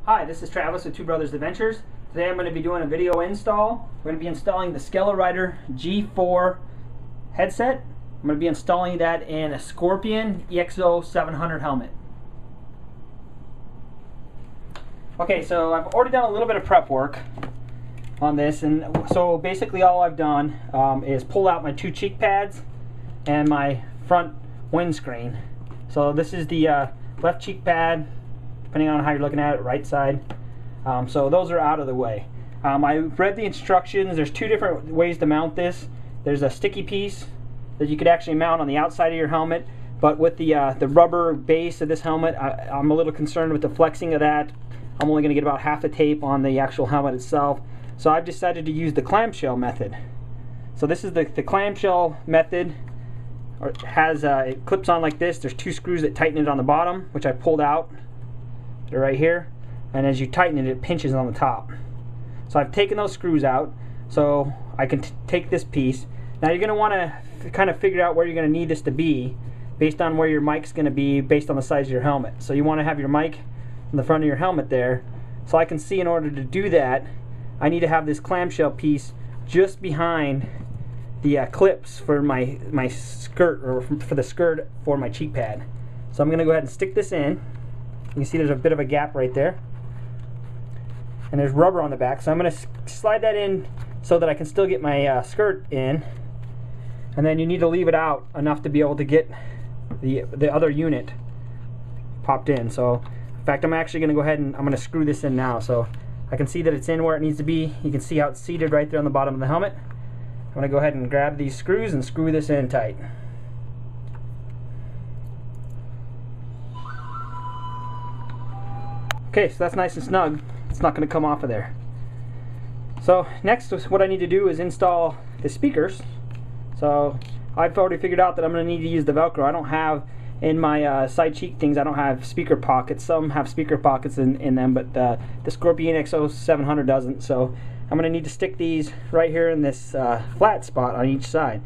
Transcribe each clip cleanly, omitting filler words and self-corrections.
Hi, this is Travis with Two Brothers Adventures. Today I'm going to be doing a video install. We're going to be installing the Scala G4 headset. I'm going to be installing that in a Scorpion EXO 700 helmet. Okay, so I've already done a little bit of prep work on this, and so basically all I've done is pull out my two cheek pads and my front windscreen. So this is the left cheek pad, depending on how you're looking at it, right side. So those are out of the way. I read the instructions. There's two different ways to mount this. There's a sticky piece that you could actually mount on the outside of your helmet, but with the rubber base of this helmet, I'm a little concerned with the flexing of that. I'm only going to get about half the tape on the actual helmet itself. So I've decided to use the clamshell method. So this is the clamshell method. It has it clips on like this. There's two screws that tighten it on the bottom, which I pulled out. They're right here, and as you tighten it, it pinches on the top. So I've taken those screws out so I can take this piece. Now you're going to want to kind of figure out where you're going to need this to be based on where your mic's going to be, based on the size of your helmet. So you want to have your mic in the front of your helmet there. So I can see in order to do that, I need to have this clamshell piece just behind the clips for my skirt, or for the skirt for my cheek pad. So I'm going to go ahead and stick this in. You can see there's a bit of a gap right there, and there's rubber on the back, so I'm going to slide that in so that I can still get my skirt in, and then you need to leave it out enough to be able to get the other unit popped in. So in fact, I'm actually going to go ahead and I'm going to screw this in now, so I can see that it's in where it needs to be. You can see how it's seated right there on the bottom of the helmet. I'm going to go ahead and grab these screws and screw this in tight. Okay, so that's nice and snug. It's not going to come off of there. So next, what I need to do is install the speakers. So I've already figured out that I'm going to need to use the Velcro. I don't have, in my side cheek things, I don't have speaker pockets. Some have speaker pockets in them, but the Scorpion EXO 700 doesn't. So I'm going to need to stick these right here in this flat spot on each side.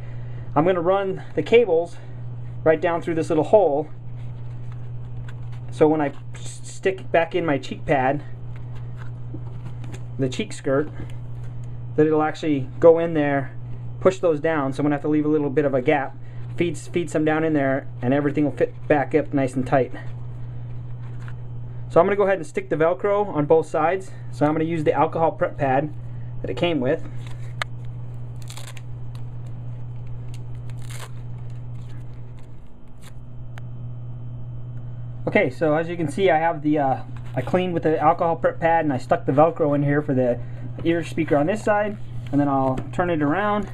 I'm going to run the cables right down through this little hole, so when I stick back in my cheek pad, the cheek skirt, that it'll actually go in there, push those down, so I'm going to have to leave a little bit of a gap, feed some down in there, and everything will fit back up nice and tight. So I'm going to go ahead and stick the Velcro on both sides. So I'm going to use the alcohol prep pad that it came with. Okay, so as you can see, I have the I cleaned with the alcohol prep pad, and I stuck the Velcro in here for the ear speaker on this side, and then I'll turn it around,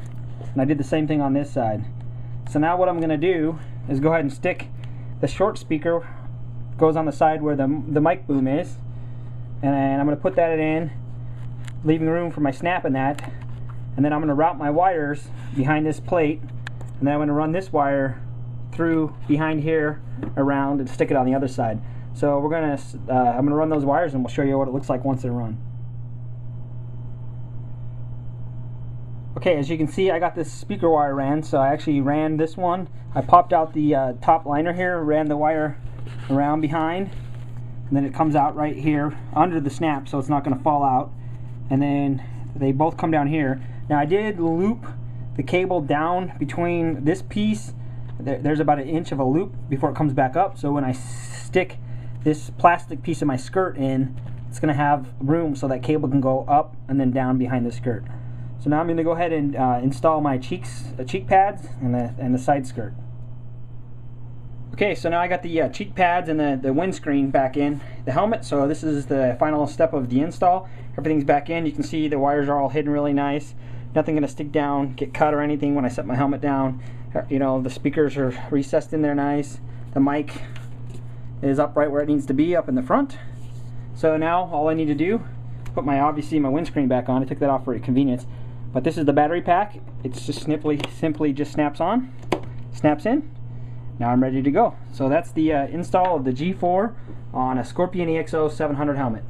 and I did the same thing on this side. So now what I'm going to do is go ahead and stick the short speaker, goes on the side where the mic boom is, and I'm going to put that in, leaving room for my snap in that, and then I'm going to route my wires behind this plate, and then I'm going to run this wire through behind here around and stick it on the other side. So we're gonna I'm gonna run those wires, and we'll show you what it looks like once they're run. Okay, as you can see, I got this speaker wire ran, so I actually ran this one. I popped out the top liner here, ran the wire around behind, and then it comes out right here under the snap, so it's not going to fall out. And then they both come down here. Now I did loop the cable down between this piece. There's about an inch of a loop before it comes back up, so when I stick this plastic piece of my skirt in, it's going to have room so that cable can go up and then down behind the skirt. So now I'm going to go ahead and install my cheek pads and the side skirt. Okay, so now I got the cheek pads and the windscreen back in the helmet, so this is the final step of the install. Everything's back in. You can see the wires are all hidden really nice. Nothing going to stick down, get cut or anything when I set my helmet down. You know, the speakers are recessed in there nice. The mic is up right where it needs to be, up in the front. So now all I need to do, put obviously my windscreen back on. I took that off for convenience. But this is the battery pack. It's just simply just snaps on, snaps in. Now I'm ready to go. So that's the install of the G4 on a Scorpion EXO 700 helmet.